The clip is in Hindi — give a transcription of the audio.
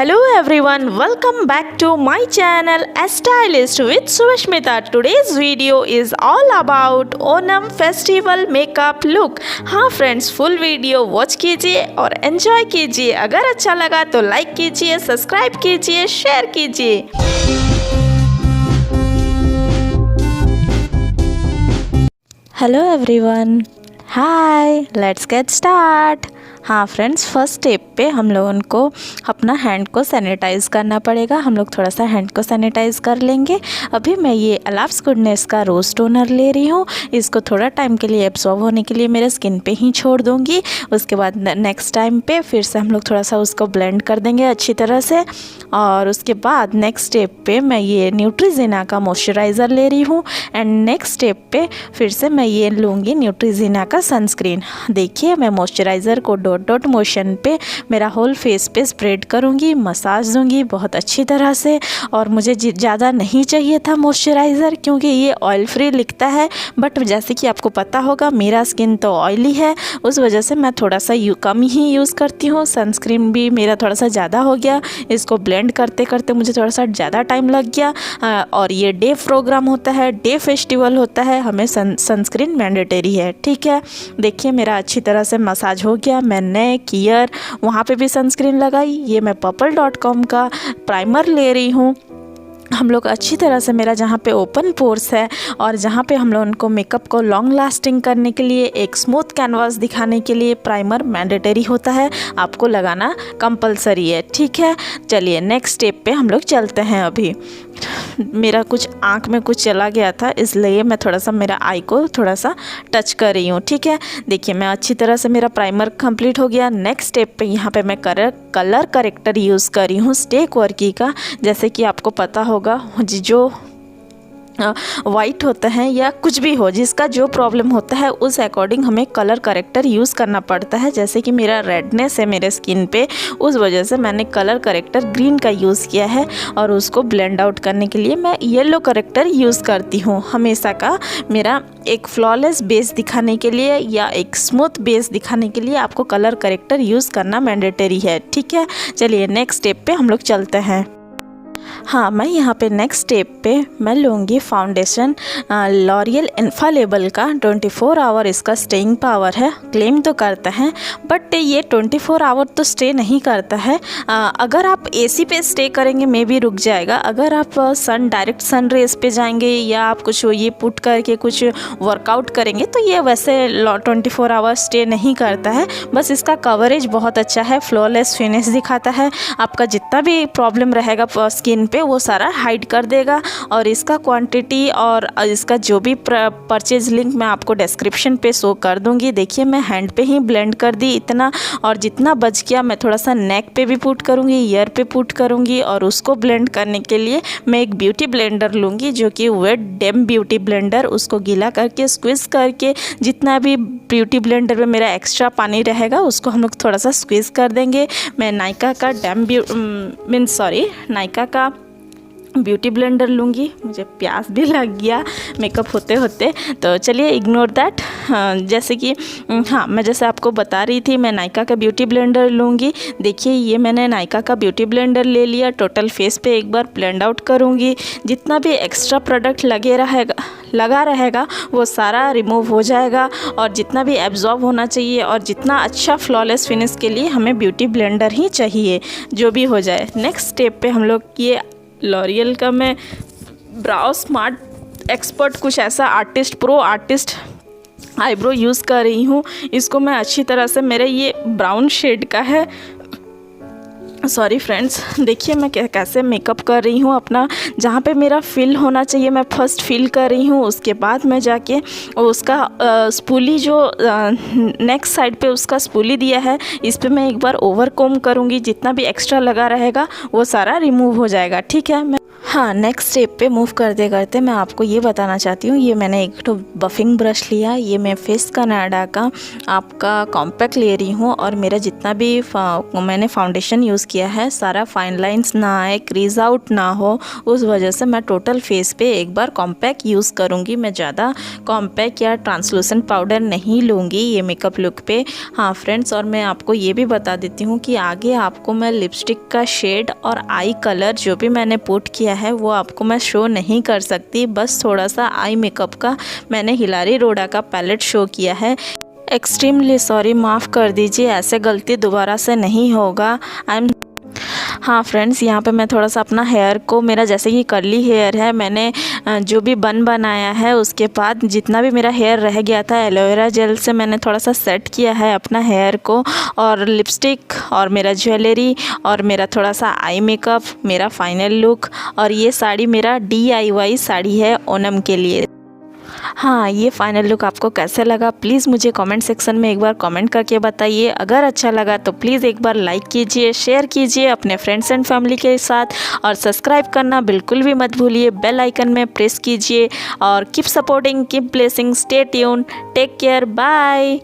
Hello everyone, welcome back to my channel SStylish with Sushmita. Today's video is all about Onam festival makeup look. हाँ फ्रेंड्स, फुल वीडियो वॉच कीजिए और एंजॉय कीजिए। अगर अच्छा लगा तो लाइक कीजिए, सब्सक्राइब कीजिए, शेयर कीजिए। Hello everyone, hi, let's get start. हाँ फ्रेंड्स, फर्स्ट स्टेप पे हम लोगों को अपना हैंड को सैनिटाइज़ करना पड़ेगा। हम लोग थोड़ा सा हैंड को सैनिटाइज़ कर लेंगे। अभी मैं ये अल्प्स गुडनेस का रोज़ टोनर ले रही हूँ। इसको थोड़ा टाइम के लिए एब्जॉर्ब होने के लिए मेरे स्किन पे ही छोड़ दूँगी। उसके बाद नेक्स्ट टाइम पे फिर से हम लोग थोड़ा सा उसको ब्लेंड कर देंगे अच्छी तरह से। और उसके बाद नेक्स्ट स्टेप पे मैं ये न्यूट्रोजेना का मॉइस्चराइज़र ले रही हूँ। एंड नेक्स्ट स्टेप पे फिर से मैं ये लूँगी न्यूट्रोजेना का सनस्क्रीन। देखिए, मैं moisturiser co dot dot motion पे मेरा होल फेस पे स्प्रेड करूँगी, मसाज दूँगी बहुत अच्छी तरह से। और मुझे ज़्यादा नहीं चाहिए था मॉइस्चराइज़र, क्योंकि ये ऑयल फ्री लिखता है, बट जैसे कि आपको पता होगा मेरा स्किन तो ऑयली है, उस वजह से मैं थोड़ा सा कम ही यूज़ करती हूँ। सनस्क्रीन भी मेरा थोड़ा सा ज़्यादा हो गया, इसको ब्लेंड करते करते मुझे थोड़ा सा ज़्यादा टाइम लग गया। और ये डे प्रोग्राम होता है, डे फेस्टिवल होता है, हमें सनस्क्रीन मैंडेटरी है। ठीक है, देखिए मेरा अच्छी तरह से मसाज हो गया। मैं नेक, ईयर, वहाँ पे भी सनस्क्रीन लगाई। ये मैं purplle.com का प्राइमर ले रही हूँ। हम लोग अच्छी तरह से, मेरा जहाँ पे ओपन पोर्स है और जहाँ पे हम लोग उनको मेकअप को लॉन्ग लास्टिंग करने के लिए, एक स्मूथ कैनवास दिखाने के लिए प्राइमर मैंडेटरी होता है, आपको लगाना कंपलसरी है। ठीक है, चलिए नेक्स्ट स्टेप पे हम लोग चलते हैं। अभी मेरा कुछ आँख में कुछ चला गया था, इसलिए मैं थोड़ा सा मेरा आई को थोड़ा सा टच कर रही हूँ। ठीक है, देखिए मैं अच्छी तरह से, मेरा प्राइमर कंप्लीट हो गया। नेक्स्ट स्टेप पे यहाँ पे मैं कलर करेक्टर यूज़ कर रही हूँ क्वर्की का। जैसे कि आपको पता होगा, जो वाइट होता है या कुछ भी हो, जिसका जो प्रॉब्लम होता है उस अकॉर्डिंग हमें कलर करेक्टर यूज़ करना पड़ता है। जैसे कि मेरा रेडनेस है मेरे स्किन पे, उस वजह से मैंने कलर करेक्टर ग्रीन का यूज़ किया है। और उसको ब्लेंड आउट करने के लिए मैं येलो करेक्टर यूज़ करती हूँ हमेशा का। मेरा एक फ्लॉलेस बेस दिखाने के लिए या एक स्मूथ बेस दिखाने के लिए आपको कलर करेक्टर यूज़ करना मैंडेटरी है। ठीक है, चलिए नेक्स्ट स्टेप पे हम लोग चलते हैं। हाँ, मैं यहाँ पे नेक्स्ट स्टेप पे मैं लूँगी फाउंडेशन लॉरियल इन्फालेबल का 24 आवर इसका स्टेइंग पावर है। क्लेम तो करता है, बट ये 24 आवर तो स्टे नहीं करता है। अगर आप एसी पे स्टे करेंगे मे भी रुक जाएगा। अगर आप डायरेक्ट सन रेस पे जाएंगे या आप कुछ ये पुट करके कुछ वर्कआउट करेंगे तो ये वैसे 24 आवर स्टे नहीं करता है। बस इसका कवरेज बहुत अच्छा है, फ्लॉलेस फिनिश दिखाता है। आपका जितना भी प्रॉब्लम रहेगा स्किन पे वो सारा हाइड कर देगा। और इसका क्वांटिटी और इसका जो भी परचेज लिंक मैं आपको डिस्क्रिप्शन पे शो कर दूंगी। देखिए मैं हैंड पे ही ब्लेंड कर दी इतना, और जितना बच गया मैं थोड़ा सा नेक पे भी पुट करूंगी, ईयर पे पुट करूंगी। और उसको ब्लेंड करने के लिए मैं एक ब्यूटी ब्लेंडर लूँगी, जो कि वेट डेम ब्यूटी ब्लेंडर। उसको गीला करके स्क्वीज़ करके जितना भी ब्यूटी ब्लेंडर में मेरा एक्स्ट्रा पानी रहेगा उसको हम लोग थोड़ा सा स्क्वीज़ कर देंगे। मैं नायका का नायका का ब्यूटी ब्लेंडर लूँगी। मुझे प्यास भी लग गया मेकअप होते होते, तो चलिए इग्नोर दैट। जैसे कि हाँ, मैं जैसे आपको बता रही थी, मैं नायका का ब्यूटी ब्लेंडर लूँगी। देखिए ये मैंने नायका का ब्यूटी ब्लेंडर ले लिया। टोटल फेस पे एक बार ब्लेंड आउट करूँगी। जितना भी एक्स्ट्रा प्रोडक्ट लगा रहेगा वो सारा रिमूव हो जाएगा। और जितना भी एब्जॉर्ब होना चाहिए और जितना अच्छा फ्लॉलेस फिनिश के लिए हमें ब्यूटी ब्लेंडर ही चाहिए, जो भी हो जाए। नेक्स्ट स्टेप पे हम लोग ये लॉरियल का मैं ब्राउ स्मार्ट एक्सपर्ट कुछ ऐसा प्रो आर्टिस्ट आईब्रो यूज़ कर रही हूँ। इसको मैं अच्छी तरह से, मेरे ये ब्राउन शेड का है, सॉरी फ्रेंड्स। देखिए मैं कैसे मेकअप कर रही हूँ अपना, जहाँ पे मेरा फिल होना चाहिए मैं फर्स्ट फिल कर रही हूँ। उसके बाद मैं जाके उसका स्पूली, जो नेक्स्ट साइड पे उसका स्पूली दिया है, इस पे मैं एक बार ओवर कोम करूँगी। जितना भी एक्स्ट्रा लगा रहेगा वो सारा रिमूव हो जाएगा। ठीक है, मैं हाँ, नेक्स्ट स्टेप पे मूव करते करते मैं आपको ये बताना चाहती हूँ, ये मैंने एक तो बफिंग ब्रश लिया, ये मैं फेस कनाडा का आपका कॉम्पैक्ट ले रही हूँ और मेरा जितना भी मैंने फाउंडेशन यूज़ किया है सारा फाइन लाइंस ना आए, क्रीज आउट ना हो, उस वजह से मैं टोटल फेस पे एक बार कॉम्पैक्ट यूज़ करूँगी। मैं ज़्यादा कॉम्पैक्ट या ट्रांसलूसेंट पाउडर नहीं लूँगी ये मेकअप लुक पे। हाँ फ्रेंड्स, और मैं आपको ये भी बता देती हूँ कि आगे आपको मैं लिपस्टिक का शेड और आई कलर जो भी मैंने पुट किया है वो आपको मैं शो नहीं कर सकती। बस थोड़ा सा आई मेकअप का मैंने हिलारी रोडा का पैलेट शो किया है। एक्सट्रीमली सॉरी, माफ़ कर दीजिए, ऐसे गलती दोबारा से नहीं होगा। हाँ फ्रेंड्स, यहाँ पे मैं थोड़ा सा अपना हेयर को, मेरा जैसे कि कर्ली हेयर है, मैंने जो भी बन बनाया है उसके बाद जितना भी मेरा हेयर रह गया था एलोवेरा जेल से मैंने थोड़ा सा सेट किया है अपना हेयर को, और लिपस्टिक और मेरा ज्वेलरी और मेरा थोड़ा सा आई मेकअप, मेरा फाइनल लुक। और ये साड़ी मेरा DIY साड़ी है ओनम के लिए। हाँ, ये फाइनल लुक आपको कैसे लगा प्लीज़ मुझे कमेंट सेक्शन में एक बार कमेंट करके बताइए। अगर अच्छा लगा तो प्लीज़ एक बार लाइक कीजिए, शेयर कीजिए अपने फ्रेंड्स एंड फैमिली के साथ, और सब्सक्राइब करना बिल्कुल भी मत भूलिए। बेल आइकन में प्रेस कीजिए और keep supporting, keep blessing, stay tune, take care, bye.